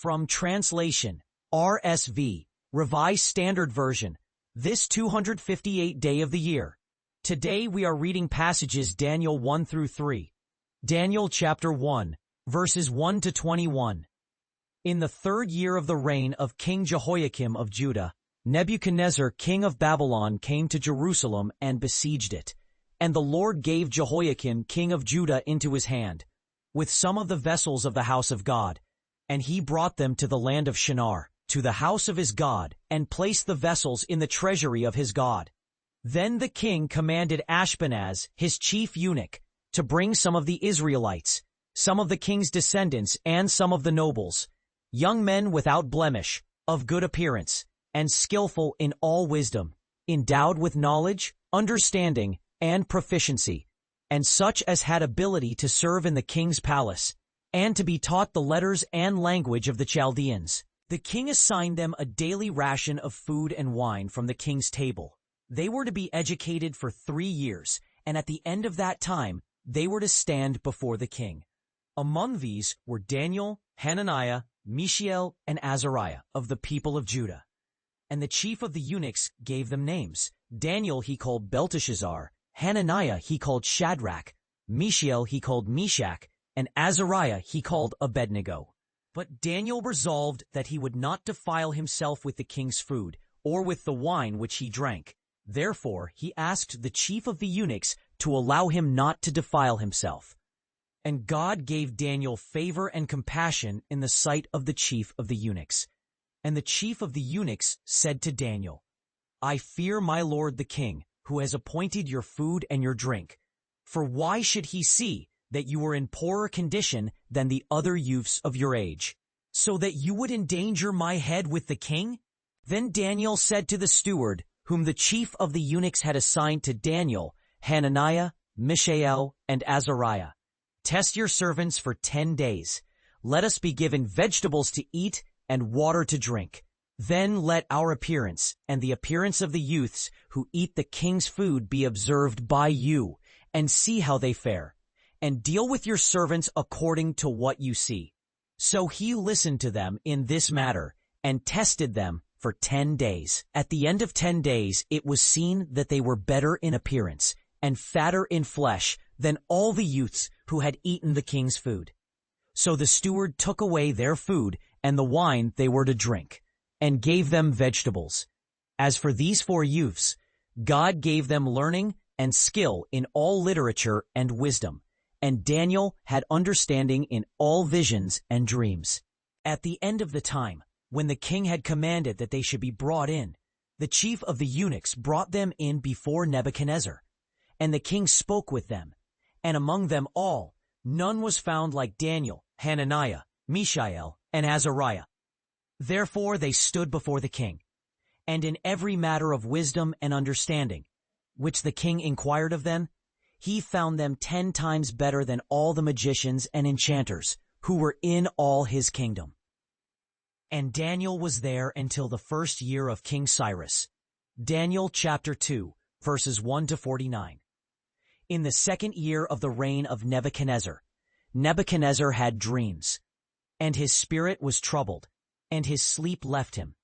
From translation, RSV, Revised Standard Version, this 258th day of the year. Today we are reading passages Daniel 1 through 3. Daniel chapter 1, verses 1 to 21. In the 3rd year of the reign of King Jehoiakim of Judah, Nebuchadnezzar king of Babylon came to Jerusalem and besieged it. And the Lord gave Jehoiakim king of Judah into his hand, with some of the vessels of the house of God. And he brought them to the land of Shinar, to the house of his God, and placed the vessels in the treasury of his God. Then the king commanded Ashpenaz, his chief eunuch, to bring some of the Israelites, some of the king's descendants, and some of the nobles, young men without blemish, of good appearance, and skillful in all wisdom, endowed with knowledge, understanding, and proficiency, and such as had ability to serve in the king's palace, and to be taught the letters and language of the Chaldeans. The king assigned them a daily ration of food and wine from the king's table. They were to be educated for 3 years, and at the end of that time, they were to stand before the king. Among these were Daniel, Hananiah, Mishael, and Azariah of the people of Judah. And the chief of the eunuchs gave them names. Daniel he called Belteshazzar, Hananiah he called Shadrach, Mishael he called Meshach, and Azariah he called Abednego. But Daniel resolved that he would not defile himself with the king's food, or with the wine which he drank. Therefore he asked the chief of the eunuchs to allow him not to defile himself. And God gave Daniel favor and compassion in the sight of the chief of the eunuchs. And the chief of the eunuchs said to Daniel, I fear my lord the king, who has appointed your food and your drink. For why should he see that you are in poorer condition than the other youths of your age, so that you would endanger my head with the king? Then Daniel said to the steward, whom the chief of the eunuchs had assigned to Daniel, Hananiah, Mishael, and Azariah, test your servants for 10 days. Let us be given vegetables to eat and water to drink. Then let our appearance and the appearance of the youths who eat the king's food be observed by you, and see how they fare, and deal with your servants according to what you see. So he listened to them in this matter, and tested them for 10 days. At the end of 10 days it was seen that they were better in appearance, and fatter in flesh than all the youths who had eaten the king's food. So the steward took away their food and the wine they were to drink, and gave them vegetables. As for these 4 youths, God gave them learning and skill in all literature and wisdom, and Daniel had understanding in all visions and dreams. At the end of the time, when the king had commanded that they should be brought in, the chief of the eunuchs brought them in before Nebuchadnezzar. And the king spoke with them, and among them all, none was found like Daniel, Hananiah, Mishael, and Azariah. Therefore they stood before the king, and in every matter of wisdom and understanding, which the king inquired of them, he found them 10 times better than all the magicians and enchanters who were in all his kingdom. And Daniel was there until the 1st year of King Cyrus. Daniel chapter 2, verses 1 to 49. In the 2nd year of the reign of Nebuchadnezzar, Nebuchadnezzar had dreams, and his spirit was troubled, and his sleep left him.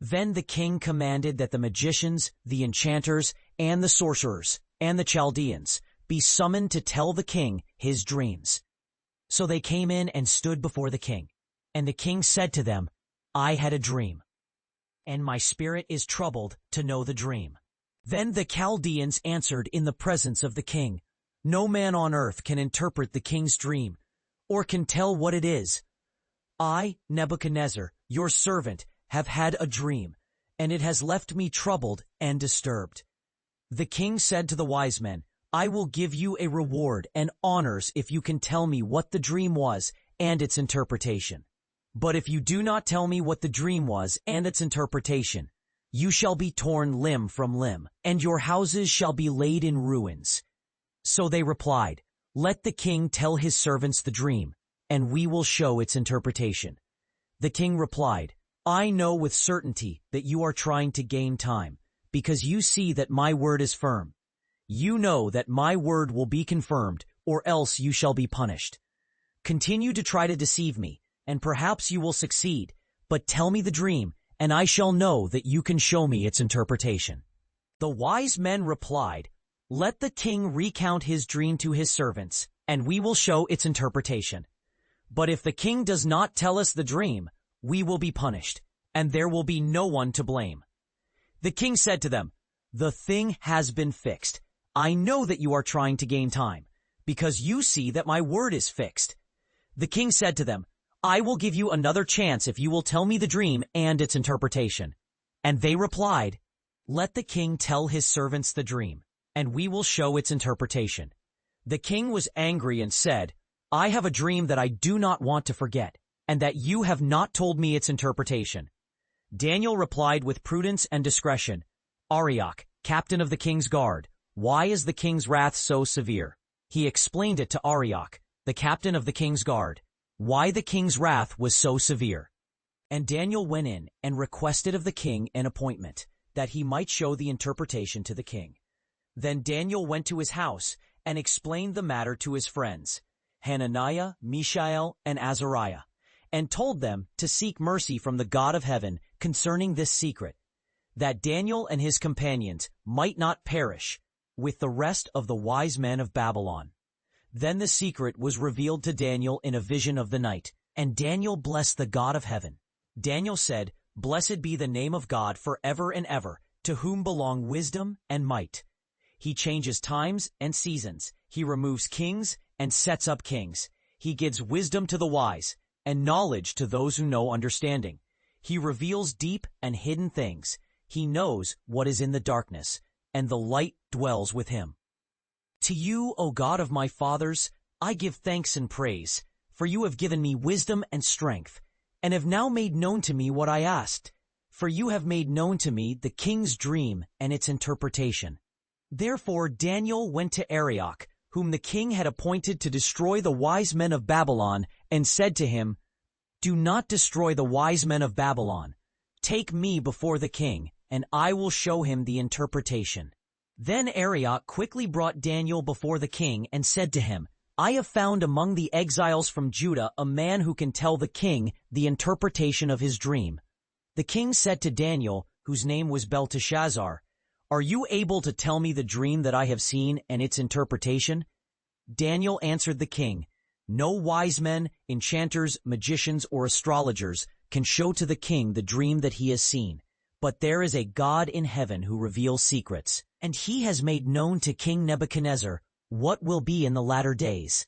Then the king commanded that the magicians, the enchanters, and the sorcerers, and the Chaldeans be summoned to tell the king his dreams. So they came in and stood before the king. And the king said to them, I had a dream, and my spirit is troubled to know the dream. Then the Chaldeans answered in the presence of the king, No man on earth can interpret the king's dream, or can tell what it is. I, Nebuchadnezzar, your servant, have had a dream, and it has left me troubled and disturbed. The king said to the wise men, I will give you a reward and honors if you can tell me what the dream was and its interpretation. But if you do not tell me what the dream was and its interpretation, you shall be torn limb from limb, and your houses shall be laid in ruins. So they replied, Let the king tell his servants the dream, and we will show its interpretation. The king replied, I know with certainty that you are trying to gain time, because you see that my word is firm. You know that my word will be confirmed, or else you shall be punished. Continue to try to deceive me, and perhaps you will succeed. But tell me the dream, and I shall know that you can show me its interpretation." The wise men replied, "Let the king recount his dream to his servants, and we will show its interpretation. But if the king does not tell us the dream, we will be punished, and there will be no one to blame." The king said to them, "The thing has been fixed. I know that you are trying to gain time, because you see that my word is fixed." The king said to them, "I will give you another chance if you will tell me the dream and its interpretation." And they replied, "Let the king tell his servants the dream, and we will show its interpretation." The king was angry and said, "I have a dream that I do not want to forget, and that you have not told me its interpretation." Daniel replied with prudence and discretion, "Arioch, captain of the king's guard, why is the king's wrath so severe?" He explained it to Arioch, the captain of the king's guard, why the king's wrath was so severe. And Daniel went in and requested of the king an appointment, that he might show the interpretation to the king. Then Daniel went to his house and explained the matter to his friends, Hananiah, Mishael, and Azariah, and told them to seek mercy from the God of heaven concerning this secret, that Daniel and his companions might not perish with the rest of the wise men of Babylon. Then the secret was revealed to Daniel in a vision of the night, and Daniel blessed the God of heaven. Daniel said, "Blessed be the name of God forever and ever, to whom belong wisdom and might. He changes times and seasons. He removes kings and sets up kings. He gives wisdom to the wise and knowledge to those who know understanding. He reveals deep and hidden things. He knows what is in the darkness, and the light dwells with him. To you, O God of my fathers, I give thanks and praise, for you have given me wisdom and strength, and have now made known to me what I asked. For you have made known to me the king's dream and its interpretation." Therefore Daniel went to Arioch, whom the king had appointed to destroy the wise men of Babylon, and said to him, "Do not destroy the wise men of Babylon. Take me before the king, and I will show him the interpretation." Then Arioch quickly brought Daniel before the king and said to him, "I have found among the exiles from Judah a man who can tell the king the interpretation of his dream." The king said to Daniel, whose name was Belteshazzar, "Are you able to tell me the dream that I have seen and its interpretation?" Daniel answered the king, "No wise men, enchanters, magicians, or astrologers can show to the king the dream that he has seen. But there is a God in heaven who reveals secrets, and he has made known to King Nebuchadnezzar what will be in the latter days.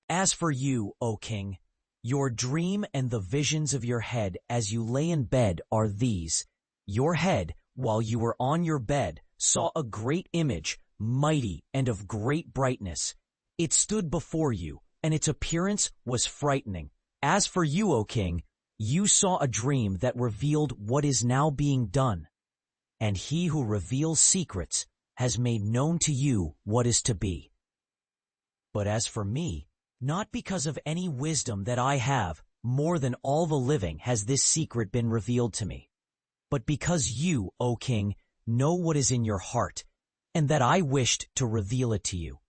As for you, O king, your dream and the visions of your head as you lay in bed are these. Your head, while you were on your bed, saw a great image, mighty and of great brightness. It stood before you, and its appearance was frightening. As for you, O king, you saw a dream that revealed what is now being done. And he who reveals secrets has made known to you what is to be. But as for me, not because of any wisdom that I have, more than all the living has this secret been revealed to me, but because you, O king, know what is in your heart, and that I wished to reveal it to you.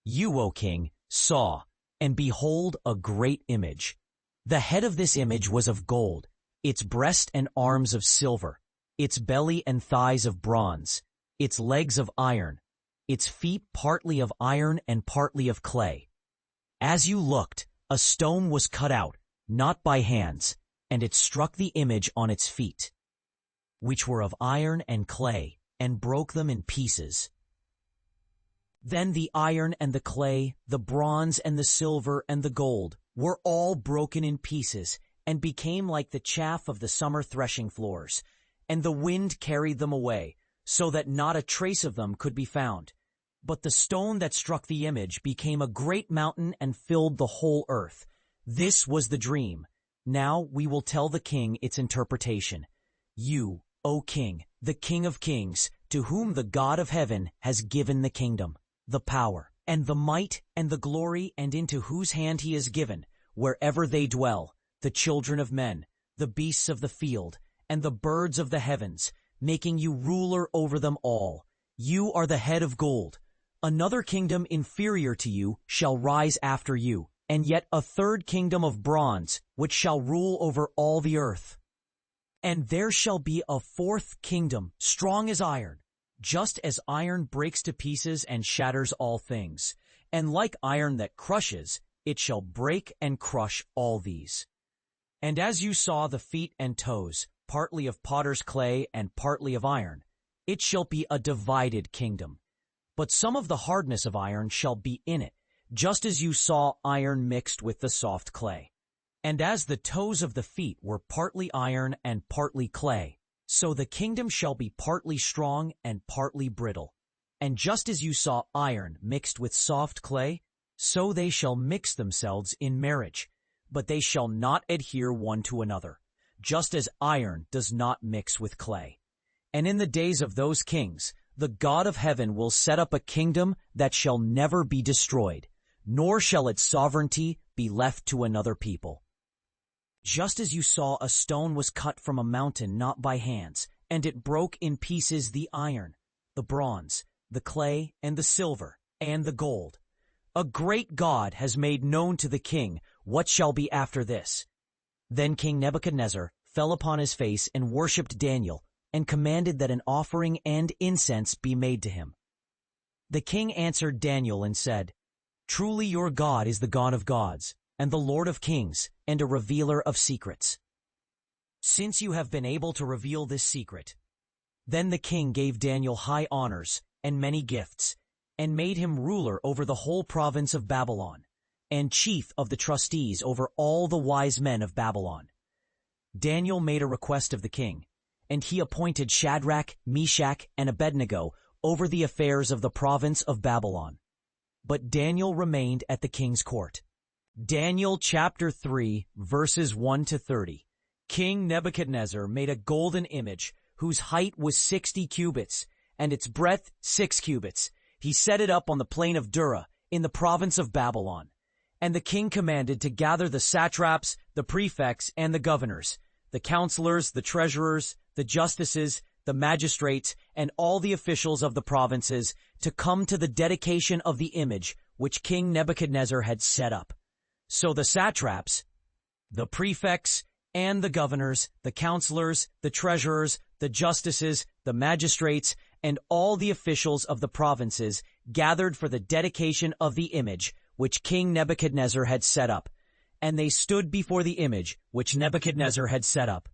You, O king, saw, and behold, a great image. The head of this image was of gold, its breast and arms of silver, its belly and thighs of bronze, its legs of iron, its feet partly of iron and partly of clay. As you looked, a stone was cut out, not by hands, and it struck the image on its feet, which were of iron and clay, and broke them in pieces. Then the iron and the clay, the bronze and the silver and the gold, were all broken in pieces, and became like the chaff of the summer threshing floors, and the wind carried them away, so that not a trace of them could be found. But the stone that struck the image became a great mountain and filled the whole earth. This was the dream. Now we will tell the king its interpretation. You, O king, the King of kings, to whom the God of heaven has given the kingdom, the power, and the might, and the glory, and into whose hand he is given, wherever they dwell, the children of men, the beasts of the field, and the birds of the heavens, making you ruler over them all. You are the head of gold. Another kingdom inferior to you shall rise after you, and yet a third kingdom of bronze, which shall rule over all the earth. And there shall be a fourth kingdom, strong as iron, just as iron breaks to pieces and shatters all things. And like iron that crushes, it shall break and crush all these. And as you saw the feet and toes, partly of potter's clay and partly of iron, it shall be a divided kingdom. But some of the hardness of iron shall be in it, just as you saw iron mixed with the soft clay. And as the toes of the feet were partly iron and partly clay, so the kingdom shall be partly strong and partly brittle. And just as you saw iron mixed with soft clay, so they shall mix themselves in marriage, but they shall not adhere one to another, just as iron does not mix with clay. And in the days of those kings, the God of heaven will set up a kingdom that shall never be destroyed, nor shall its sovereignty be left to another people. Just as you saw a stone was cut from a mountain not by hands, and it broke in pieces the iron, the bronze, the clay, and the silver, and the gold. A great God has made known to the king what shall be after this. Then King Nebuchadnezzar fell upon his face and worshipped Daniel, and commanded that an offering and incense be made to him. The king answered Daniel and said, "Truly your God is the God of gods, and the Lord of kings, and a revealer of secrets. Since you have been able to reveal this secret." Then the king gave Daniel high honors and many gifts, and made him ruler over the whole province of Babylon, and chief of the trustees over all the wise men of Babylon. Daniel made a request of the king, and he appointed Shadrach, Meshach, and Abednego over the affairs of the province of Babylon. But Daniel remained at the king's court. Daniel chapter 3, verses 1 to 30. King Nebuchadnezzar made a golden image whose height was 60 cubits, and its breadth 6 cubits. He set it up on the plain of Dura in the province of Babylon. And the king commanded to gather the satraps, the prefects, and the governors, the counselors, the treasurers, the justices, the magistrates, and all the officials of the provinces to come to the dedication of the image which King Nebuchadnezzar had set up. So the satraps, the prefects, and the governors, the counselors, the treasurers, the justices, the magistrates, and all the officials of the provinces gathered for the dedication of the image which King Nebuchadnezzar had set up, and they stood before the image which Nebuchadnezzar had set up.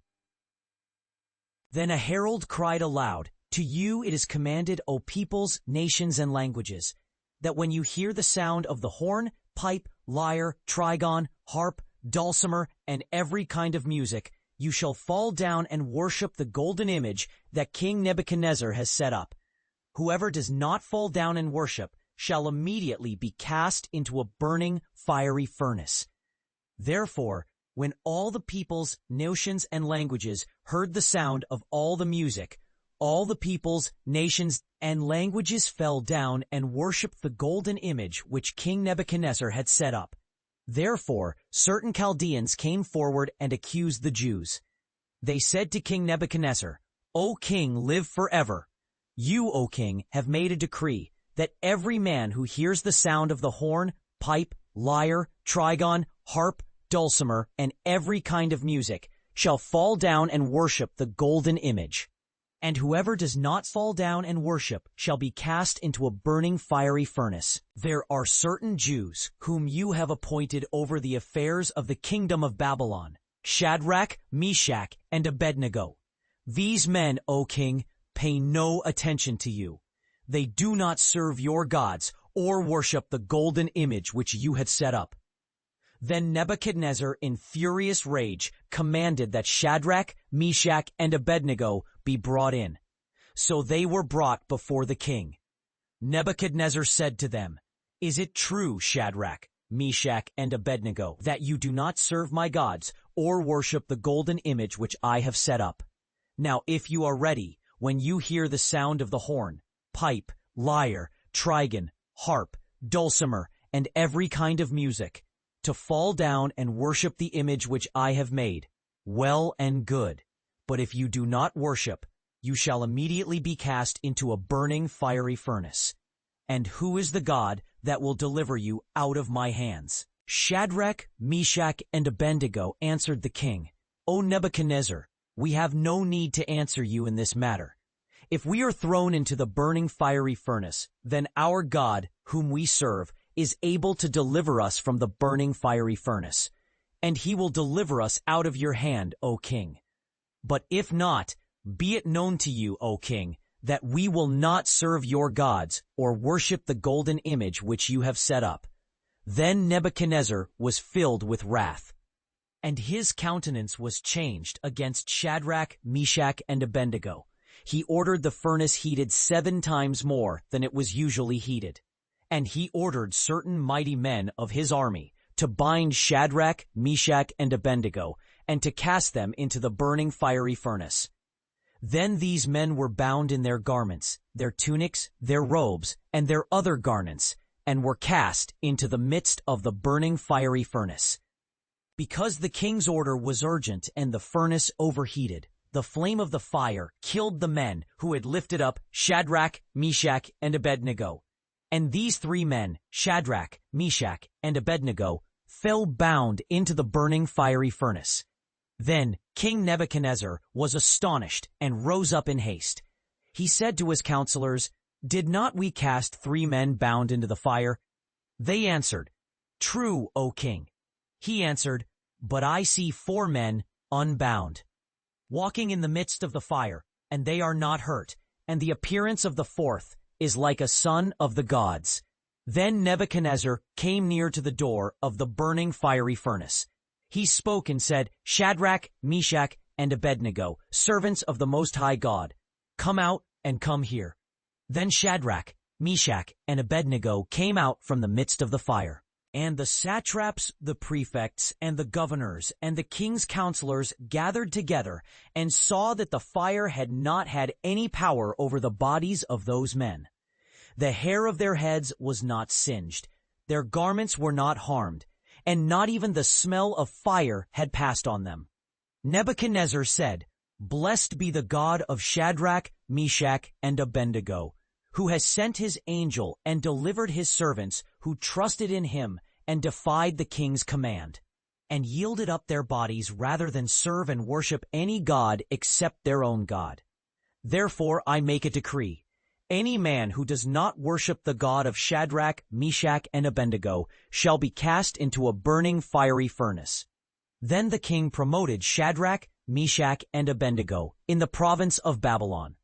Then a herald cried aloud, "To you it is commanded, O peoples, nations, and languages, that when you hear the sound of the horn, pipe, lyre, trigon, harp, dulcimer, and every kind of music, you shall fall down and worship the golden image that King Nebuchadnezzar has set up. Whoever does not fall down and worship shall immediately be cast into a burning, fiery furnace." Therefore, when all the peoples, nations, and languages heard the sound of all the music, all the peoples, nations, and languages fell down and worshipped the golden image which King Nebuchadnezzar had set up. Therefore, certain Chaldeans came forward and accused the Jews. They said to King Nebuchadnezzar, "O king, live forever. You, O king, have made a decree that every man who hears the sound of the horn, pipe, lyre, trigon, harp, dulcimer, and every kind of music shall fall down and worship the golden image. And whoever does not fall down and worship shall be cast into a burning fiery furnace. There are certain Jews whom you have appointed over the affairs of the kingdom of Babylon, Shadrach, Meshach, and Abednego. These men, O king, pay no attention to you. They do not serve your gods or worship the golden image which you had set up." Then Nebuchadnezzar, in furious rage, commanded that Shadrach, Meshach, and Abednego be brought in. So they were brought before the king. Nebuchadnezzar said to them, "Is it true, Shadrach, Meshach, and Abednego, that you do not serve my gods or worship the golden image which I have set up? Now if you are ready, when you hear the sound of the horn, pipe, lyre, trigon, harp, dulcimer, and every kind of music, to fall down and worship the image which I have made, well and good. But if you do not worship, you shall immediately be cast into a burning fiery furnace. And who is the God that will deliver you out of my hands?" Shadrach, Meshach, and Abednego answered the king, "O Nebuchadnezzar, we have no need to answer you in this matter. If we are thrown into the burning fiery furnace, then our God, whom we serve, is able to deliver us from the burning fiery furnace, and he will deliver us out of your hand, O king. But if not, be it known to you, O king, that we will not serve your gods or worship the golden image which you have set up." Then Nebuchadnezzar was filled with wrath, and his countenance was changed against Shadrach, Meshach, and Abednego. He ordered the furnace heated 7 times more than it was usually heated. And he ordered certain mighty men of his army to bind Shadrach, Meshach, and Abednego, and to cast them into the burning fiery furnace. Then these men were bound in their garments, their tunics, their robes, and their other garments, and were cast into the midst of the burning fiery furnace. Because the king's order was urgent and the furnace overheated, the flame of the fire killed the men who had lifted up Shadrach, Meshach, and Abednego. And these 3 men, Shadrach, Meshach, and Abednego, fell bound into the burning fiery furnace. Then King Nebuchadnezzar was astonished and rose up in haste. He said to his counselors, "Did not we cast 3 men bound into the fire?" They answered, "True, O king." He answered, "But I see 4 men unbound, walking in the midst of the fire, and they are not hurt, and the appearance of the 4th is like a son of the gods." Then Nebuchadnezzar came near to the door of the burning fiery furnace. He spoke and said, "Shadrach, Meshach, and Abednego, servants of the Most High God, come out and come here." Then Shadrach, Meshach, and Abednego came out from the midst of the fire. And the satraps, the prefects, and the governors, and the king's counselors gathered together and saw that the fire had not had any power over the bodies of those men. The hair of their heads was not singed, their garments were not harmed, and not even the smell of fire had passed on them. Nebuchadnezzar said, "Blessed be the God of Shadrach, Meshach, and Abednego, who has sent his angel and delivered his servants who trusted in him and defied the king's command, and yielded up their bodies rather than serve and worship any god except their own God. Therefore I make a decree. Any man who does not worship the God of Shadrach, Meshach, and Abednego shall be cast into a burning fiery furnace." Then the king promoted Shadrach, Meshach, and Abednego in the province of Babylon.